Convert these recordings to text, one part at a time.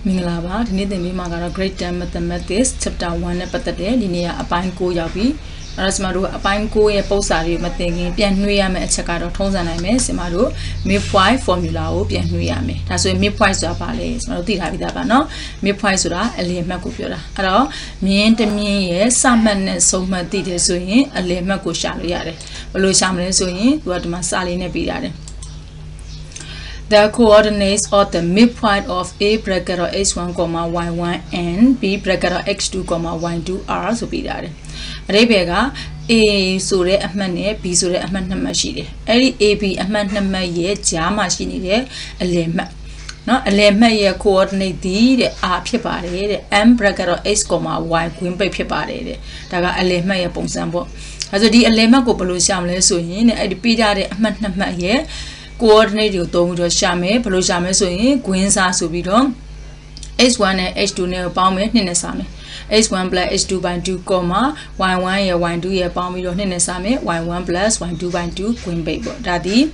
Minglava, the Nidhi Magara Great Time Mathematics, Chapter 1 Patate, Linear Apine Ko Yabi, Rasmaru Apine Ko Posari, Mathing, Pianuiame, Chakaro, Tonsaname, Simaru, Mipwai Formula, Pianuiame. That's why Mipwai Zapale, Maroti Havidabano, Mipwai Sura, Ele Macupura. Aro, Miente me, some men so much details so in, Ale Macushariare, Olu Shamre so in, what Masali Nebidare. The coordinates of the midpoint of A bracket of x1, y1 and B bracket of x2, y2 are so be that. Rebega A sure a man, B sure a man machine. Every A B a man ye, Jama machine, a lemma. No, a lemma ye coordinate D, R pepare, M bracket of x, y, queen by pepare. Daga a lemma ye ponsambo. As a D a lemma go below shamless so in a pida a man ye. Coordinate your tongue to Shame, Polosame so in, Queens are so be done. H1 and H2 near Palme, Ninesame. H1 plus H2 by 2, Y1 year 1 2 year Palme, Ninesame, Y1 plus 1 2 by 2, Queen Baby. Daddy,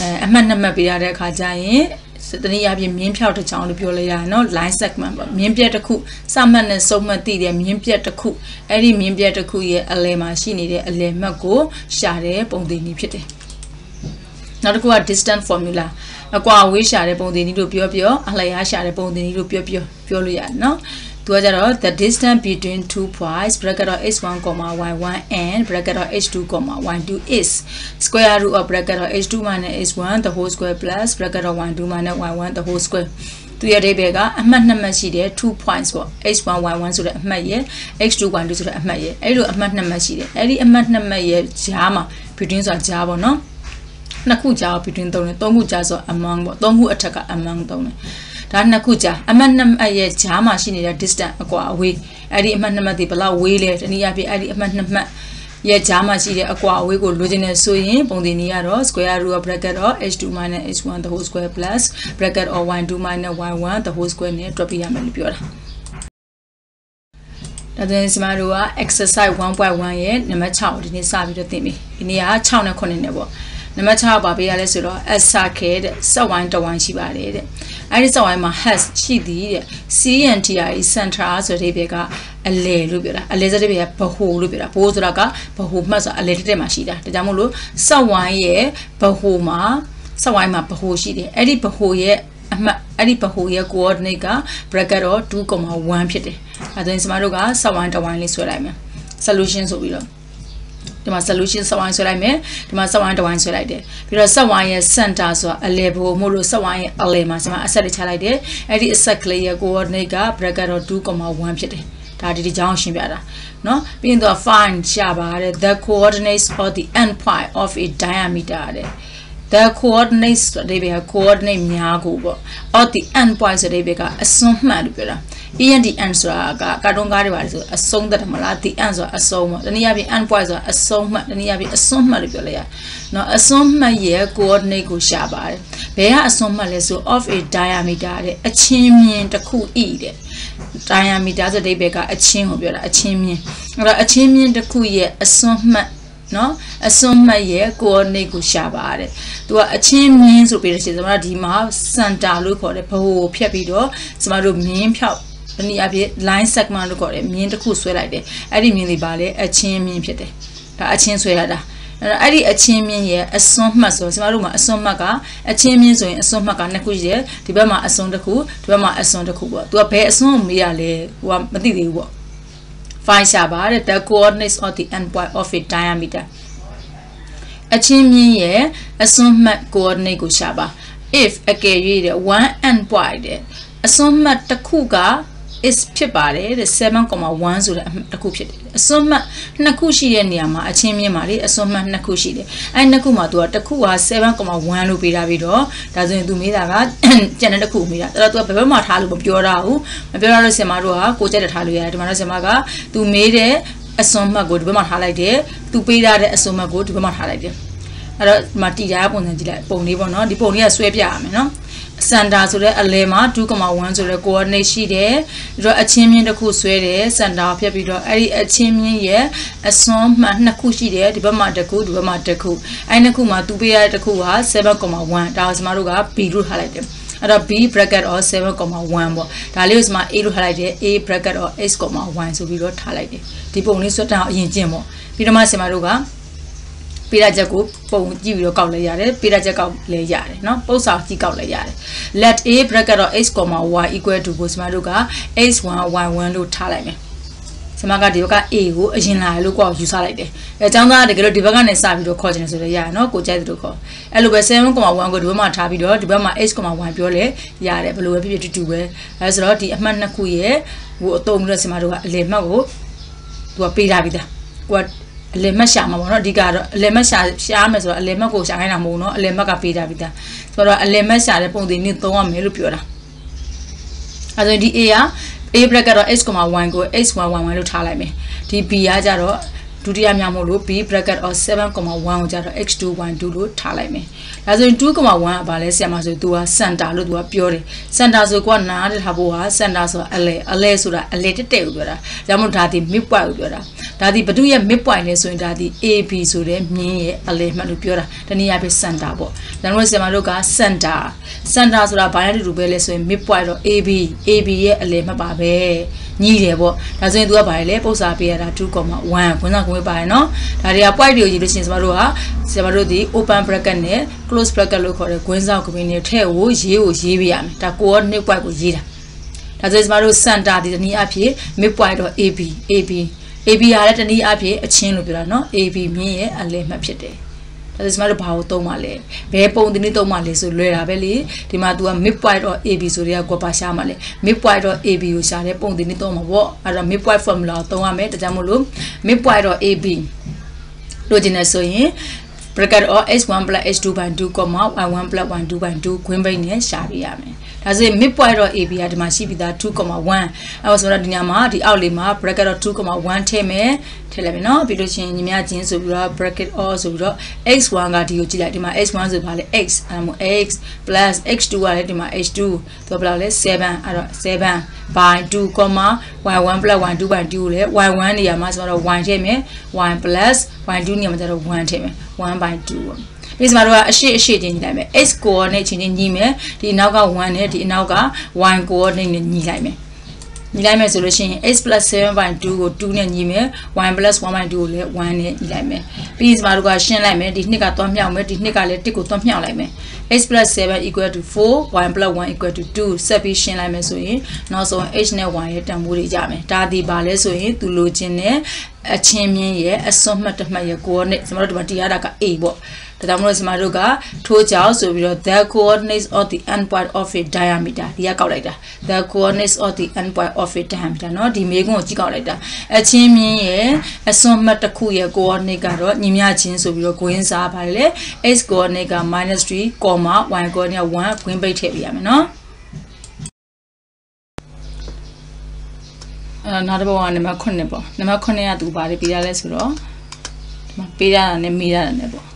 a man Mapia Kajaye, certainly have your mean powder town to Piola, no line segment, mean pieta cook, some man and so much tea, mean pieta cook, any mean pieta cook, a lema, she needed a lema go, share, bondini pity. Not a distant formula. A qua wish are upon the nido pure, a laya share upon the nido pure, no? The distance between 2 points, bracket of x1, y1 and bracket of h2, y2 is square root of bracket of h2 minus x1, the whole square plus bracket of 1 2 minus y1, the whole square. To your rebega, a man number she there 2 points for h1, y1 so that my year, x2, 1 2 so that my year. I do a man number she there. Every a man number year, jama, between a java, no? Nakuja between Tony, Tongu Jazo among Tongu attacker among Tony. Dan Nakuja, a man nam a jama she need a distant away. Adi manama de Bala waylet and yabi Adi manama ye jama she aqua we go lugina so in Bondiniaro, square root of bracket or h2 minus h1 the whole square plus bracket or 1 2 minus y1 the whole square near Tropia Melipura. That is Marua exercise 1.1 yet, Nama child in his savage theme. In the art town of Coninebo. Nama child Babi Alessio, as Sarcade, so one to one she varied. I saw my has she did. CNTI is central so Rebecca, a lay rubira, a laser pahu rubira, Pozraga, Pahumas, a little machida. The Jamulu, so one ye, Pahuma, so I'm a Pahushi, Eddie Pahuye. Adi Pahuya coordinate bracket or 2,1 pity. Adens Maruga, Sawan to one list solutions of below. The my solutions Sawan so I may, the my Sawan to one so I did. Because Sawan is sent us a level, Muru Sawan, a lema, I said it idea, and it is exactly a coordinate bracket or 2,1 pity. That is the junction better. No, being the fine Shabba, the coordinates of the endpoint of a diameter. The coordinates they be a coordinate Miago or the endpoints they be a song madupera. And the answer a song that Malat the answer a song, the Niabi endpoints a song, the Niabi a song madupera. No, a song my year coordinate go shabar. Bear a song maleso of a diameter, a chimney and a cool eat. Diameter they be a chimney, a chimney and a cool year, a song. No, a song my year coordinate go shabare. To a chain means of Dima, Santa look or a po piapido, some mean pop, line segment look or a mean the cool sweat like that. I didn't mean the ballet, a chain mean pete. A chain sweater. I did a chain mean here, a song muscle, Samaruma, a song maga, a chain means a song maga, Nakuja, to Bama a song the cool, to Bama a song the cool, to a pair of song merely, one material. Find Shabbat the coordinates of the endpoint of a diameter. A chimney, a sum coordinate go Shabbat. If a carrier one endpoint, a sum the cougar is pibare, the 7,1 so the cooped. A sum Nakushi and Yama, a chimney mari, a sum Nakushi, and Nakuma to the Kua 7,1 lupida video, doesn't do me that, Janet Kumida, that was a Bema Halu of Yorau, a Vera Semaroa, quoted at Haluya, Marasamaga, to made a summa good woman holiday, to pay that a summa good woman holiday. Matia pony, no, the pony a sweep yam, no? Sanda so a lema, 2,1 so the coordinate she there, draw a chimney the cool sweater, Sanda Piapido, a chimney ye, a sum Nakushi there, the Bama the cool, Bama the cool, and Nakuma to be at the Kua 7,1, that was Maruga, Piru holiday. အဲ့တော့ b bracket of 7,1 ပေါ့ဒါလေးကိုဒီမှာ a လို့ထားလိုက်တယ် a bracket of x,1 ဆိုပြီးတော့ထားလိုက်တယ်ဒီပုံလေးစွတ်တန်းအရင်ကျင့်ပေါ့ပြီးတော့မှဆင်မတို့ကပေးရချက်ကိုပုံကြည့်ပြီးတော့ကောက်လဲရတယ်ပေးရချက်ကောက်လဲရတယ်เนาะပုတ်စာကြည့်ကောက်လဲရတယ် let a bracket of x,y equal to ကိုဆင်မတို့က x1 y1 လို့ထားလိုက်မယ်ဆင်မကဒီဘက်က a ကိုအရင်လာလို့ကိုယ်ယူဆလိုက်တယ်အဲအကြောင်းသားတကယ်လို့ဒီဘက်ကနေစပြီးတော့ခေါ်ချင်တယ်ဆိုတော့ရရเนาะကိုကြိုက်တယ်လို့ခေါ်အဲ့လိုပဲ 7,1 ကိုဒီဘက်မှာထားပြီးတော့ဒီဘက်မှာ x,y ပြောလဲရတယ်ဘယ်လိုပဲဖြစ်ဖြစ်တူပဲအဲဆိုတော့ဒီအမှတ်နှစ်ခုရဲ့ဟိုအတုံးပြီးတော့ဆင်မတို့ကအလယ်မှတ်ကိုသူကပေးထားပြီးသားကိုကအလယ်မှတ်ရှာမှာပေါ့နော်အဓိကတော့အလယ်မှတ်ရှာမယ်ဆိုတော့အလယ်မှတ်ကိုရှာခိုင်းတာမဟုတ်နော်အလယ်မှတ်ကပေးထားပြီးသားဆိုတော့အလယ်မှတ်ရှာတဲ့ပုံစံမျိုးသုံးရမယ်လို့ပြောတာအဲဆိုဒီ a က a bracket တော့ x,y ကို x,y,y လို့ထားလိုက်မယ်ဒီ b ကကြတော့ဒုတိယမြောက်မို့လို့ b bracket of 7,1 ကိုကြတော့ x2 y2 လို့ထားလိုက်မယ်ဒါဆိုရင် 2,1 ကဘာလဲဆရာမဆိုသူက center လို့သူကပြောတယ် center ဆိုကွာနားတထားဖို့ဟာ center ဆိုအလဲဆိုတာအလဲတက်တက်ကိုပြောတာဒါမှမဟုတ်ဒါဒီ midpoint ကိုပြောတာဒါဒီဘဒုရဲ့ midpoint လဲဆိုရင်ဒါဒီ AB ဆိုတဲ့မြင်းရဲ့အလဲမှတ်လို့ပြောတာတနည်းအားဖြင့် center ပေါ့ဒါမှမဟုတ်ဆရာမတို့က center ဆိုတာဘာလဲတူပဲလဲဆိုရင် midpoint တော့ AB ရဲ့အလဲမှတ်ပါပဲညီးတယ်ပေါ့ဒါဆိုရင် तू ကဘာလဲပုတ်စာပေးရတာ 2,1 ခွန်းဆောင်ခွင့်ပါတယ်နော်ဒါတွေက point တွေကိုရေးလို့ရှိရင်ကျမတို့ဒီ open bracket နဲ့ close bracket လို့ခေါ်တဲ့ခွန်းဆောင်ခွင့်နဲ့ထဲကိုရေးပေးရမယ်ဒါ coordinate point ကိုရေးတာဒါဆိုရင်ကျမတို့ center ဒီတနည်းအားဖြင့် midpoint တော့ AB ရတဲ့တနည်းအားဖြင့်အချင်းလို့ပြောတာနော် AB မြင်းရဲ့အလဲမှတ်ဖြစ်တယ်ဒါဆိုကျမတို့ဘာကိုသုံးပါလဲဘယ်ပုံတင်နေသုံးပါလဲဆိုလွယ်တာပဲလေဒီမှာ तू က midpoint of AB ဆိုတဲ့ကွာပါရှာမှာလေ midpoint of AB ကိုရှာတဲ့ပုံတင်နေသုံးမှာပေါ့အဲ့တော့ midpoint formula ကိုသုံးရမယ်ဒါကြောင့်မို့လို့ midpoint of AB လို့ကျင်နေဆိုရင် bracket of x1 plus x2 by 2, y1 plus y2 by 2 ခွင်းပိတ်နဲ့ရှာပြရမယ်ဒါဆိုရင် midpoint of AB ကဒီမှာရှိပြီးသား 2,1 အဲ့ဆိုတော့ဒီညမှာဒီအောက်လေးမှာ bracket of 2,1 ထည့်မယ်ထည့်လိုက်မယ်နော်ပြီးလို့ချင်းညီမချင်းဆိုပြီးတော့ bracket of ဆိုပြီးတော့ x1 ကဒီကိုကြည့်လိုက်ဒီမှာ x1 ဆိုပါလေ x အဲ့မို့ x plus x2 ကလည်းဒီမှာ h2 ဆိုဘယ်လောက်လဲ7အဲ့တော့7 by 2, y1 plus y2 by 2ကိုလည်းy1 နေရာမှာဆိုတော့ y ထည့်မယ် y plus y2 နေရာမှာကျတော့1ထည့်မယ်1 by 2ပေါ့ဒီစမှာတော့အရှိချင်းညီလိုက်မယ် x coordinate ချင်းညီမယ်ဒီအနောက်က1နဲ့ဒီအနောက်က y coordinate နဲ့ညီလိုက်မယ်ညီလိုက်မယ်ဆိုလို့ရှိရင် x plus 7 by 2ကို2နဲ့ညီမယ် y plus 1 by 2ကိုလည်း1နဲ့ညီလိုက်မယ်ပြီးစမှာတို့ကရှင်းလိုက်မယ်ဒီနှစ်ကသွားမြောက်မယ်ဒီနှစ်ကလည်း1ကိုသွားမြောက်လိုက်မယ် x plus 7 equal to 4 y plus 1 equal to 2ဆက်ပြီးရှင်းလိုက်မယ်ဆိုရင်နောက်ဆုံး h နဲ့ y ရဲ့တန်ဖိုးတွေရမယ်ဒါဒီပါလဲဆိုရင်သူလိုချင်တဲ့အချင်းမြင်းရဲ့အစွန်းမှတ်တစ်မှတ်ရဲ့ coordinate စမှာတို့ဒီမှာတရားတာက a ပေါ့ဒါကြောင့်မလို့စမှာတို့ကထိုးကြောင်းဆိုပြီးတော့ the coordinates of the endpoint of a diameter ဒီကကောက်လိုက်တာ the coordinates of the endpoint of a diameter เนาะဒီမေးခွန်းကိုကြည့်ကောက်လိုက်တာအချင်းမြင်းရဲ့အစွန်းမှတ်တစ်ခုရဲ့ coordinate ကတော့ညီမျှချင်းဆိုပြီးတော့ဂွင်းစားပါတယ်လေ x coordinate က -3, y coordinate 1ဂွင်းပိတ်ထည့်ပြရမယ်เนาะနောက်တစ်ပုဒ်ကနံပါတ်9ပေါ့နံပါတ်9ကသူပါတယ်ပြရလဲဆိုတော့ဒီမှာပေးရတာနဲ့မေးရတာနဲ့ပေါ့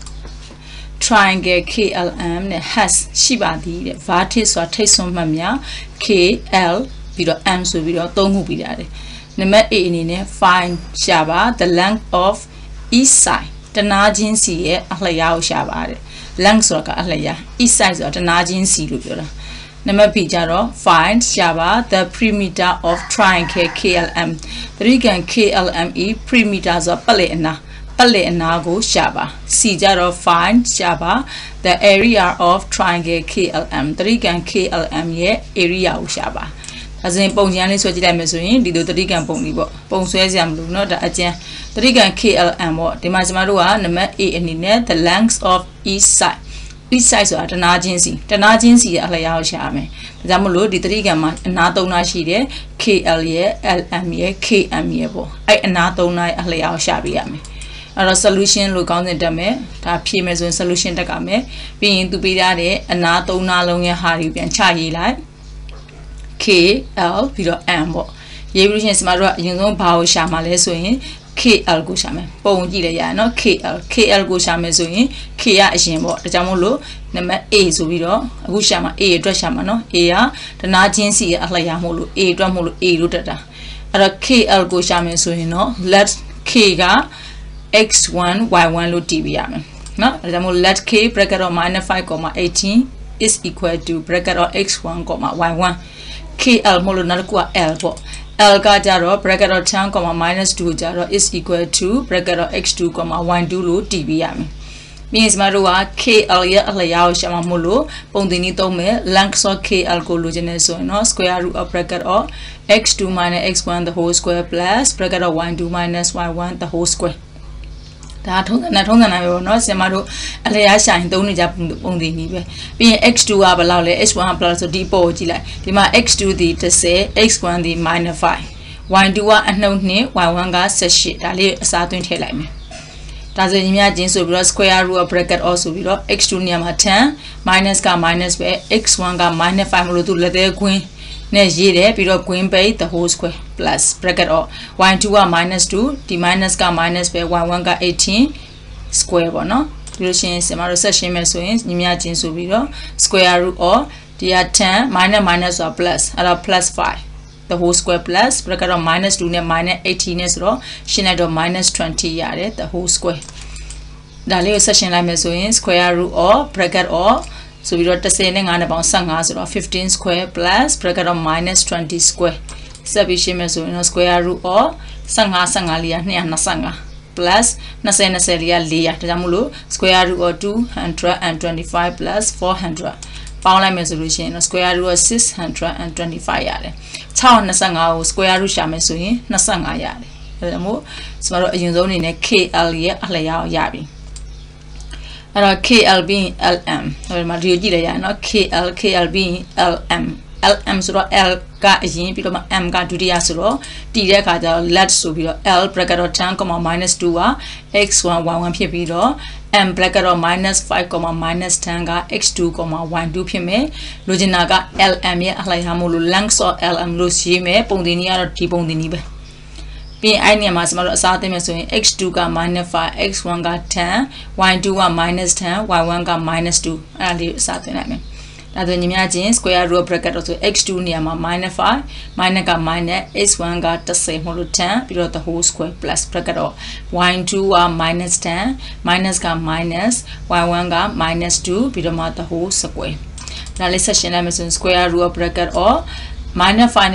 triangle KLM နဲ့ has ရှိပါသည်တဲ့ vertex ဆိုတာထိပ်ဆုံးမှတ်များ KL ပြီးတော့ M ဆိုပြီးတော့သုံးခုပြီးရတယ်နံပါတ် A အနေနဲ့ find ရှာပါ the length of each side တနာချင်းစီရဲ့အလျားကိုရှာပါတဲ့ length ဆိုတာကအလျား each side ဆိုတာတနာချင်းစီလို့ပြောတာနံပါတ် B ကြတော့ find ရှာပါ the perimeter of triangle KLM တရိကန် KLME perimeter ဆိုတာပတ်လည်အနာပတ်လည်အနာကိုရှာပါ C ကြတော့ find ရှာပါ the area of triangle KLM တရိကန် KLM ရဲ့ area ကိုရှာပါဒါဆိုရင်ပုံစံလေးဆွဲကြည့်လိုက်မယ်ဆိုရင်ဒီလိုတရိကန်ပုံလေးပေါ့ပုံဆွဲစရာမလိုเนาะဒါအကျန်းတရိကန် KLM ပေါ့ဒီမှာကျမတို့ကနံပါတ် A အနေနဲ့ the length of each side each side ဆိုတာတနာချင်းစီရဲ့အလျားကိုရှာရမယ်ဒါကြောင့်မလို့ဒီတရိကန်မှာအနာ3နာရှိတယ် KL ရဲ့ LM ရဲ့ KM ရဲ့ပေါ့အဲ့အနာ3နာရဲ့အလျားကိုရှာပြရမယ်အဲ့တော့ solution လို့ကောင်းစဉ်တက်မယ်ဒါဖြေမယ်ဆိုရင် solution တက်ကမယ်ပြီးရင်သူပေးထားတဲ့အနာ3နာလုံးရဲ့ဟာတွေပြန်ချရေးလိုက် K L ပြီးတော့ M ပေါ့ရေးပြီးလို့ရှိရင်စမတို့ကအရင်ဆုံးဘာကိုရှာမှာလဲဆိုရင် KL ကိုရှာမယ်ပုံကြည့်လိုက်ရအောင်နော် KL ကိုရှာမယ်ဆိုရင် K ကအရင်ပေါ့ဒါကြောင့်မို့လို့နံပါတ် A ဆိုပြီးတော့အခုရှာမှာ A အတွက်ရှာမှာနော် A ကတနာချင်းစီရဲ့အလျားမို့လို့ A အတွက်မို့လို့ A လို့တက်တာအဲ့တော့ KL ကိုရှာမယ်ဆိုရင်တော့ let K ကx1 y1 လို့တည်ပြရမယ်เนาะဒါကြောင့်မို့ let k bracket of -5, 18 is equal to bracket of x1 comma y1 KL မလို့နောက်တစ်ခုက L ပေါ့ L ကကြတော့ bracket of 10 comma minus 2 ကြတော့ is equal to bracket of x2 comma y2 လို့တည်ပြရမယ်ပြီးရင်စမတို့က KL ရဲ့အလျောက်ရှာမှာမို့လို့ပုံသင်နည်းသုံးမယ် length of KL ကိုလိုချင်နေဆိုရင်တော့ square root of bracket of x2 minus x1 the whole square plus bracket of y2 minus y1 the whole square ဒါထုံးစံပဲပေါ့နော်ဆင်မတို့အလျားရှာရင်သုံးနေကြပုံသင်နည်းပဲပြီးရင် x2 ကဘယ်လောက်လဲ x1 ကဘယ်လောက်ဆိုဒီပေါ်ကိုကြည့်လိုက်ဒီမှာ x2 ဒီ10 x1 ဒီ -5 y2 ကအနှုတ်2 y1 က18ဒါလေးအစားသွင်းထည့်လိုက်မယ်ဒါဆိုညီမချင်းဆိုပြီးတော့ square root of bracket အော်ဆိုပြီးတော့ x2 နေရာမှာ10 minus က minus ပဲ x1 က -5 မလို့သူလက်သေးခွင်းနဲ့ရေးတယ်ပြီးတော့ green page the whole square plus bracket of y2 က -2 ဒီ minus က minus ပဲ y1 က 18 square ပေါ့နော်ပြီးလို့ရှိရင်ကျွန်တော်တို့ဆက်ရှင်းမယ်ဆိုရင်ညီမချင်းဆိုပြီးတော့ square root of ဒီက10 minus ဆိုတာ plus အဲ့တော့ plus 5 the whole square plus bracket of -2 နဲ့ -18 နဲ့ဆိုတော့ရှင်းလိုက်တော့ -20 ရတယ် the whole square ဒါလေးကိုဆက်ရှင်းလိုက်မယ်ဆိုရင် square root of bracket of ဆိုပြီးတော့10နဲ့9နဲ့ပေါင်း15ဆိုတော့15 square plus bracket of -20 square ဆက်ပြီးရှင်းမယ်ဆိုရင်တော့ square root of 15လေးက225 plus 20လေးက400ဒါကြောင့်မို့လို့ square root of 225 plus 400ပေါင်းလိုက်မယ်ဆိုလို့ရှိရင်တော့ square root of 625ရတယ်625ကို square root ရှာမယ်ဆိုရင်25ရတယ်ဒါကြောင့်မို့ကျွန်တော်တို့အရင်ဆုံးအနေနဲ့ KL ရဲ့အလျောက်ရပြီအဲ့တော့ KL ပြီး LM ဟိုမှာဒီကိုကြည့်လိုက်ရအောင်နော် KL ပြီး LM ဆိုတော့ L ကအရင်ပြီးတော့မှ M ကဒုတိယဆိုတော့တည်တဲ့အခါကျတော့ let ဆိုပြီးတော့ L bracket of 10, -2 က x1 y1 ဖြစ်ပြီးတော့ M bracket of -5, -10 က x2, y2 ဖြစ်မယ်လိုချင်တာက LM ရဲ့အလျောက်မို့လို့ length of LM လို့ရေးမယ်ပုံသင်နည်းကတော့ဒီပုံသင်နည်းပဲပြီးရင်အဲ့နေရာမှာကျွန်တော်တို့အစားသိမယ်ဆိုရင် x2 က -5 x1 က 10 y2 က -10 y1 က -2 အဲ့ဒါလေးအစားသိနိုင်မယ်ဒါဆိုညီမချင်း square root bracket ဆို x2 နေရာမှာ -5 minus က minus x1 က10မဟုတ်လို့10ပြီးတော့ the whole square plus bracket တော့ y2 က -10 minus က minus y1 က -2ပြီးတော့မှ the whole square ဒါလေးဆက်ရှင်းလိုက်မယ်ဆိုရင် square root bracket or -5 နဲ့ -10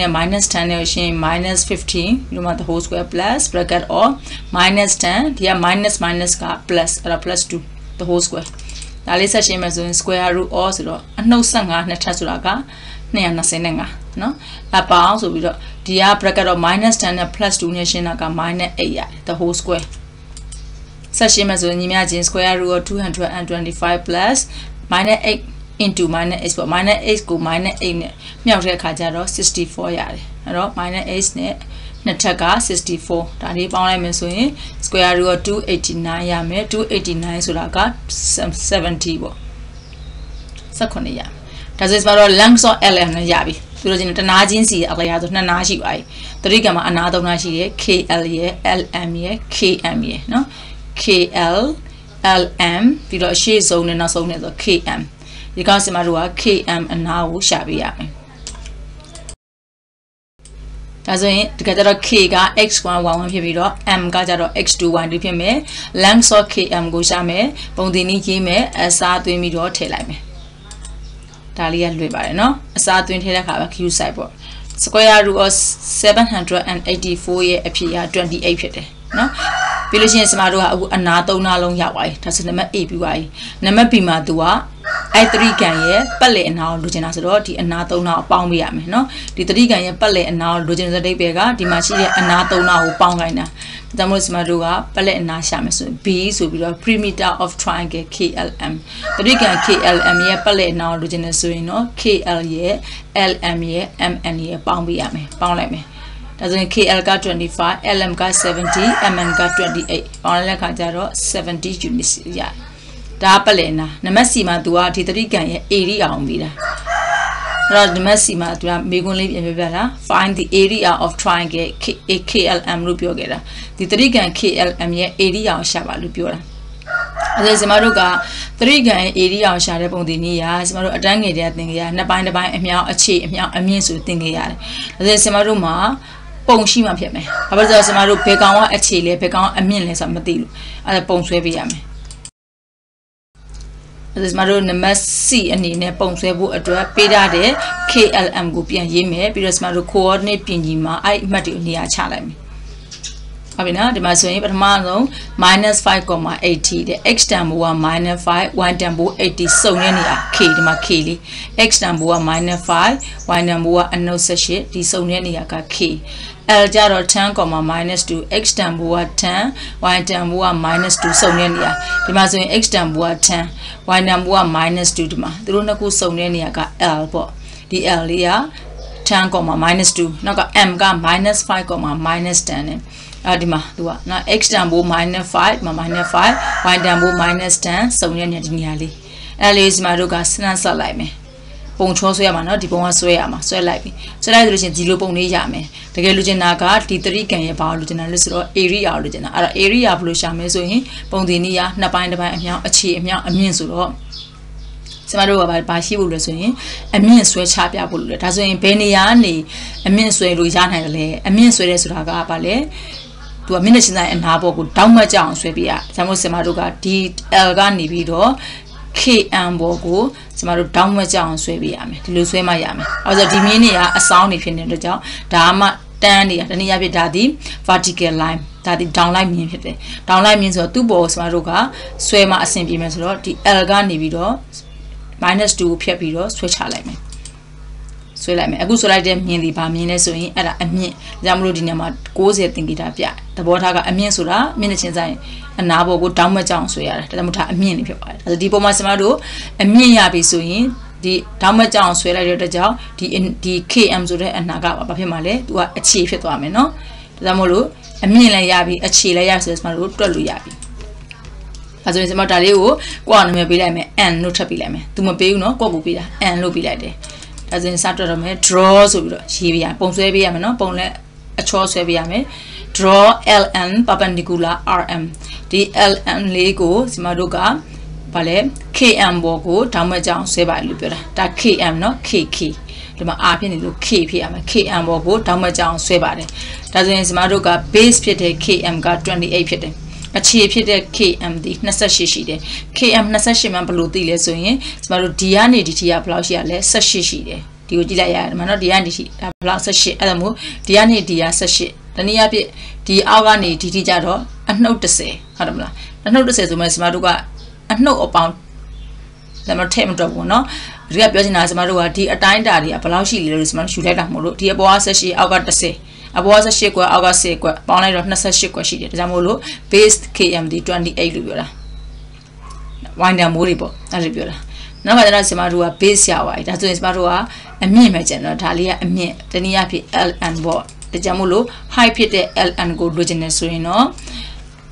နဲ့ရှင်း -15ပြီးတော့မှ the whole square plus bracket or -10ဒီက minus က plus အဲ့ဒါ plus 2 the whole squareဒါလေးဆက်ရှင်းမယ်ဆိုရင် square root of ဆိုတော့အနှုတ်15နှစ်ထပ်ဆိုတာက225เนาะအပေါင်းဆိုပြီးတော့ဒီက bracket of -10 နဲ့ plus 2နဲ့ရှင်းတာက -8 ရတယ် the whole square ဆက်ရှင်းမယ်ဆိုရင်ညီမချင်း square root of 225 plus -8 into -8 ပေါ့ -8 ကို -8 နဲ့မြောက်တဲ့အခါကျတော့64ရတယ်အဲ့တော့ -8 နဲ့နှစ်ထပ်က64ဒါလေးပေါင်းလိုက်မယ်ဆိုရင် square root of 289ရမယ်289ဆိုတာက70ပေါ့18ရဒါဆိုရင်တော့ length of LM နဲ့ရပြီသူတို့ချင်းတနာချင်းစီအလျားဆိုနှစ်နာရှိပါပြီတတိကမှာအနာသုံးနာရှိတယ် KL ရဲ့ LM ရဲ့ KM ရဲ့เนาะ KL LM ပြီးတော့အရှိဆုံးနဲ့နောက်ဆုံးနဲ့ဆို KM ဒီကောင်စီမှာတို့က KM အနာကိုရှာပေးရမယ်ဒါဆိုရင်တကယ်ကြတော့ K က x1 y1 ဖြစ်ပြီးတော့ M ကကြတော့ x2 y2 ဖြစ်မယ် length of KM ကိုရှာမယ်ပုံသင်နည်းရေးမယ်အစားသွင်းပြီးတော့ထည့်လိုက်မယ်ဒါလေးကလွယ်ပါတယ်เนาะအစားသွင်းထည့်တဲ့အခါပဲ Q side ပေါ့ square root of 784ရဲ့အဖြေက28ဖြစ်တယ်เนาะပြီးလို့ရှိရင်စမတို့ကအခုအနာ3နာလုံးရောက်သွားပြီဒါဆိုနံပါတ် A ပြီးသွားပြီနံပါတ် B မှာသူကအဲ့3ကန်ရဲ့ပတ်လည်အနာကိုလိုချင်တာဆိုတော့ဒီအနာ3နာကိုပေါင်းပေးရမယ်เนาะဒီ3ကန်ရဲ့ပတ်လည်အနာကိုလိုချင်တဲ့ဒိတ်ပဲကဒီမှာရှိတဲ့အနာ3နာကိုပေါင်းခိုင်းတာဒါမှမဟုတ်စမတို့ကပတ်လည်အနာရှာမယ်ဆိုရင် B ဆိုပြီးတော့ perimeter of triangle KLM 3ကန် KLM ရဲ့ပတ်လည်အနာကိုလိုချင်တယ်ဆိုရင်တော့ KL ရဲ့ LM ရဲ့ MN ရဲ့ပေါင်းပေးရမယ်ပေါင်းလိုက်မယ်ဒါဆိုရင် KL က25 LM က70 MN က28ပေါင်းလိုက်တဲ့အခါကျတော့70 units ရတယ်ဒါပတ်လည်နာနံပါတ် C မှာသူကဒီ3ကန်ရဲ့ area အောင်ပြီးတာအဲ့တော့နံပါတ် C မှာသူကမေးခွန်းလေးပြန်ပြတာ find the area of triangle KLM လို့ပြောခဲ့တာဒီ3ကန် KLM ရဲ့ area အောင်ရှာပါလို့ပြောတာအဲ့ဒါကျမတို့က3ကန်ရဲ့ area အောင်ရှာတဲ့ပုံသင်နည်းရာကျမတို့အတန်းငယ်တွေကသင်ခဲ့ရနှစ်ပိုင်းတစ်ပိုင်းအမြောက်အခြေအမြောက်အမြင့်ဆိုသင်ခဲ့ရတယ်အဲ့ဒါကျမတို့မှာပုံရှိမှဖြစ်မယ်ဘာဖြစ်လို့လဲဆိုတော့ကျမတို့ဘယ်ကောင်ကအခြေလဲဘယ်ကောင်ကအမြင့်လဲဆိုတာမသိဘူးအဲ့ဒါပုံဆွဲပေးရမယ် ကျမတို့နံပါတ် C အနေနဲ့ပုံဆွဲဖို့အတွက်ပေးထားတဲ့ KLM ကိုပြန်ရေးမယ်ပြီးတော့ကျမတို့ coordinate ပြင်ကြီးမှာအဲ့အမှတ်တွေနေရာချလိုက်မယ်ဟုတ်ပြီနော်ဒီမှာဆိုရင်ပထမဆုံး -5,80 တဲ့ x တန်ဖိုးက -5 y တန်ဖိုး80စုံရနေရ k ဒီမှာ k လေး x တန်ဖိုးက -5 y တန်ဖိုးကအနှုတ်18ဒီစုံရနေရက k L ကြတော့ 10,-2 x တန်ဖိုးက10 y တန်ဖိုးက -2 စုံရနေရဒီမှာဆိုရင် x တန်ဖိုးက10 y တန်ဖိုးက -2 ဒီမှာသူတို့နှစ်ခုစုံရနေရက L ပေါ့ဒီ L လေးက 10,-2 နောက်က m က -5, -10 နဲ့ဒီမှာသူကနော် x တန်ဖိုး -5 y တန်ဖိုး -10 စုံရနေဒီနေရာလေးအဲ့လေးဒီမှာတို့ကစနန်းဆက်လိုက်မယ်ပုံချောဆွဲရမှာနော်ဒီပုံကဆွဲရမှာဆွဲလိုက်ပြီဆွဲလိုက်ဆိုလို့ရှိရင်ဒီလိုပုံလေးရမယ်တကယ်လိုချင်တာကဒီ3ကန်ရဲ့ဘာလို့လိုချင်တာလဲဆိုတော့ area ကိုလိုချင်တာအဲ့တော့ area ဘယ်လိုရှာမလဲဆိုရင်ပုံသင်နည်းရနှစ်ပိုင်းတစ်ပိုင်းအမြောက်အခြေအမြောက်အမြင့်ဆိုတော့ကျမတို့ကဘာရှိဖို့လဲဆိုရင်အမြင့်ဆွဲချပြဖို့လိုတယ်ဒါဆိုရင်ဘယ်နေရာကနေအမြင့်ဆွဲလို့ရနိုင်တယ်လဲအမြင့်ဆွဲတဲ့ဆိုတာကဘာလဲသူကမျက်နှာချင်းဆိုင်အနာဘောကိုတောင်းမှတ်ကြအောင်ဆွဲပြရဒါကြောင့်မို့ကျမတို့ကဒီ L ကနေပြီးတော့ KM ဘောကိုကျမတို့တောင်းမှတ်ကြအောင်ဆွဲပြရမယ်ဒီလိုဆွဲမှရမယ်အဲဆိုဒီမြင်းတွေကအဆောင်နေဖြစ်နေတဲ့ကြောင့်ဒါမှတန်းနေတာတနည်းအားဖြင့်ဒါဒီ vertical line ဒါဒီ down line မြင်းဖြစ်တယ် down line မြင်းဆိုတော့သူ့ဘောကိုကျမတို့ကဆွဲမှအဆင်ပြေမယ်ဆိုတော့ဒီ L ကနေပြီးတော့-2ကိုဖြတ်ပြီးတော့ဆွဲချလိုက်မယ်ဆွဲလိုက်မယ်အခုဆွဲလိုက်တဲ့မြင်းဒီဗာမြင်းလဲဆိုရင်အဲ့ဒါအမြင့်ဒါကြောင့်မလို့ဒီနေရာမှာ60သင်္ကေတပြသဘောထားကအမြင့်ဆိုတာမျက်နှာချင်းဆိုင်အနာဘောကိုတောင်းမကြောင်ဆွဲရတယ်ဒါကြောင့်မို့ထားအမြင့်နေဖြစ်ပါတယ်ဒါဆိုဒီပုံမှာကျမတို့အမြင့်ရပြီဆိုရင်ဒီတောင်းမကြောင်ဆွဲလိုက်တဲ့အတွက်ကြောင့်ဒီ KM ဆိုတဲ့အနာကဘာဖြစ်မှာလဲသူကအခြေဖြစ်သွားမယ်နော်ဒါကြောင့်မို့လို့အမြင့်လည်းရပြီအခြေလည်းရဆိုတော့ကျမတို့တွက်လို့ရပြီအဲဆိုရင်ကျမတို့ဒါလေးကိုကိုယ့်အောင်နာမည်ပေးလိုက်မယ် n လို့ထပ်ပေးလိုက်မယ်သူမပေးဘူးနော်ကိုယ့်ကိုပေးတာ n လို့ပေးလိုက်တယ်အဲဆိုရင်စတွက်တော့မယ် draw ဆိုပြီးတော့ရေးပြရပုံဆွဲပေးရမယ်နော်ပုံလည်းအချောဆွဲပေးရမယ် draw ln perpendicular rm ဒီ ln လေးကိုကျမတို့ကဘာလဲ km ဘောကိုတောင်းမကြောင်ဆွဲပါလို့ပြောတာဒါ km နော် kk ဒီမှာ r ဖြစ်နေလို့ k ဖြစ်ရမယ် km ဘောကိုတောင်းမကြောင်ဆွဲပါတယ်ဒါဆိုရင်ကျမတို့က base ဖြစ်တဲ့ km က28ဖြစ်တယ်အခြေဖြစ်တဲ့ KM ဒီ28ရှိတယ် KM 28မှဘယ်လိုသိလဲဆိုရင်ကျမတို့ဒီကနေဒီထိကဘယ်လောက်ရှိရလဲ18ရှိတယ်ဒီကိုကြည့်လိုက်ရတယ်မနော်ဒီကနေဒီဒါဘယ်လောက်18အဲ့ဒါမို့ဒီကနေဒီက18တနည်းအားဖြင့်ဒီအောက်ကနေဒီထိကြတော့အနှုတ်30ဟုတ်တယ်မလားအနှုတ်30ဆိုမှကျမတို့ကအနှုတ်အပေါင်းဒါမှထည့်မတော့ဘူးနော်ဒီကပြောချင်တာကျမတို့ကဒီအတိုင်းတာတွေကဘယ်လောက်ရှိလဲလို့ကျမတို့ယူလိုက်တာမဟုတ်လို့ဒီအပေါ်က18အောက်က30အပေါ်က18ကွက်အောက်က10ကွက်ပေါင်းလိုက်တော့28ကွက်ရှိတယ်ဒါကြောင့်မို့လို့ base KM ဒီ28လို့ပြောတာ winder မိုးတွေပေါ့အဲ့လိုပြောတာနောက်ကကျတော့ကျမတို့က base ရပါပြီဒါဆိုရင်ကျမတို့ကအမြင့်ပဲကျန်တော့ဒါလေးကအမြင့်တနည်းအားဖြင့် LN ပေါ့ဒါကြောင့်မို့လို့ high ဖြစ်တဲ့ LN ကိုလိုချင်နေဆိုရင်တော့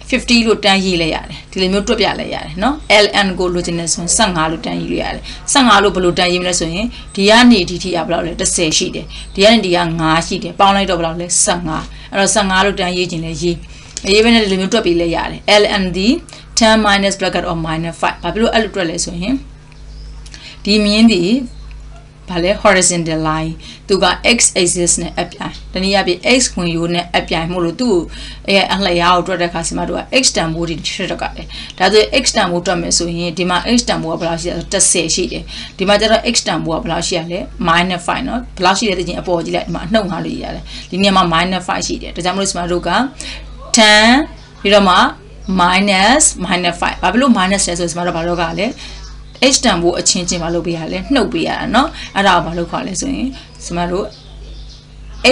50လို့တန်းရေးလိုက်ရတယ်ဒီလိုမျိုးတွက်ပြလိုက်ရတယ်နော် LN ကိုလိုချင်နေဆိုရင်15လို့တန်းရေးလို့ရတယ်15လို့ဘယ်လိုတန်းရေးမလဲဆိုရင်ဒီကနေဒီထိကဘယ်လောက်လဲ30ရှိတယ်ဒီကနေဒီက5ရှိတယ်ပေါင်းလိုက်တော့ဘယ်လောက်လဲ15အဲ့တော့15လို့တန်းရေးခြင်းလဲရေးပဲနဲ့ဒီလိုမျိုးတွက်ပြီးလဲရတယ် LN ဒီ10 minus bracket or minus 5ဘာဖြစ်လို့အဲ့လိုတွက်လဲဆိုရင်ဒီမြင်းဒီဘာလဲ horizontal line သူက x axis နဲ့အပြိုင်တနည်းအားဖြင့် x ဝင်ရိုးနဲ့အပြိုင်မို့လို့သူ့ရဲ့အလျားကိုတွက်တဲ့အခါစီမတို့က x တန်ဖိုးတွေဖြစ်တော့ကတယ်ဒါဆိုရင် x တန်ဖိုးတွက်မယ်ဆိုရင်ဒီမှာ x တန်ဖိုးကဘယ်လောက်ရှိလဲ30ရှိတယ်ဒီမှာကျတော့ x တန်ဖိုးကဘယ်လောက်ရှိရလဲ -5 เนาะဘယ်လောက်ရှိလဲသိချင်းအပေါ်ကြည့်လိုက်ဒီမှာအနှုတ်ငါလို့ရတယ်ဒီနေရာမှာ -5 ရှိတယ်ဒါကြောင့်မလို့စီမတို့က10ပြီးတော့မှ -5 ဘာဖြစ်လို့ minus လဲဆိုစီမတို့ဘာလို့ကလဲ h တန်ဖိုးအချင်းချင်းမလုပ်ပေးရလဲနှုတ်ပေးရတာเนาะအဲ့ဒါကိုမလုပ်ခါလဲဆိုရင်ကျမတို့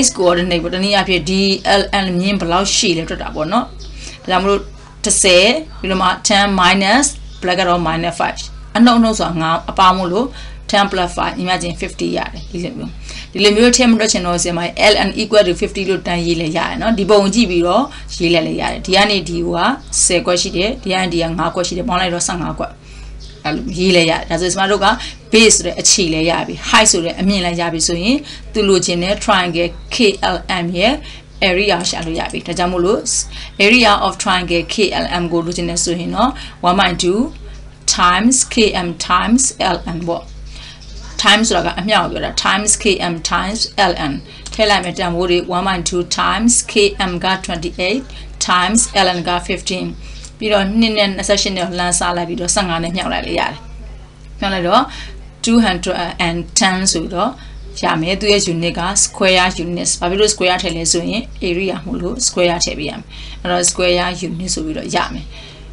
x coordinate ပေါ့တနည်းအားဖြင့် DLN မြင်းဘယ်လောက်ရှိလဲတွက်တာပေါ့เนาะဒါကြောင့်မလို့30ပြီးတော့မှ10 minus bracket of minus 5အနှုတ်ဆိုတာ9အပေါင်းမို့လို့10 plus 5 imagine 50ရတယ်ဒီလိုမျိုးထည့်မတွက်ချင်တော့ဆရာမ ln equal to 50လို့တန်းရေးလဲရတယ်เนาะဒီပုံကြည့်ပြီးတော့ရေးလဲရတယ်ဒီကနေဒီက10ကွက်ရှိတယ်ဒီကနေဒီက5ကွက်ရှိတယ်ပေါင်းလိုက်တော့15ကွက်ရေးလဲရတယ်ဒါဆိုကျမတို့က base ဆိုတဲ့အခြေလဲရပြီ height ဆိုတဲ့အမြင့်လဲရပြီဆိုရင်သူလိုချင်တဲ့ triangle KLM ရဲ့ area ရှာလို့ရပြီဒါကြောင့်မို့လို့ area of triangle KLM ကိုလိုချင်တဲ့ဆိုရင်တော့ 1.2 times KM times LN ပေါ့ times ဆိုတာကအမြောက်ပြောတာ times KM times LN ထည့်လိုက်မယ်တန်ဖိုးတွေ 1.2 times KM က28 times LN က15ပြီးတော့2နဲ့28နဲ့လမ်းစားလိုက်ပြီးတော့15နဲ့မြောက်လိုက်လေရတယ် ပြောလိုက်တော့210ဆိုတော့ရမယ်သူရဲ့ unit က square units ဘာဖြစ်လို့ square ထည့်လဲဆိုရင် area မို့လို့ square ထည့်ပေးရမယ်အဲ့တော့ square unit ဆိုပြီးတော့ရမယ်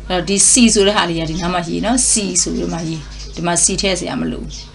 အဲ့တော့ဒီ c ဆိုတဲ့ဟာလေးကဒီနားမှာရေးနော် c ဆိုပြီးတော့မှရေးဒီမှာ c ထည့်စရာမလိုဘူး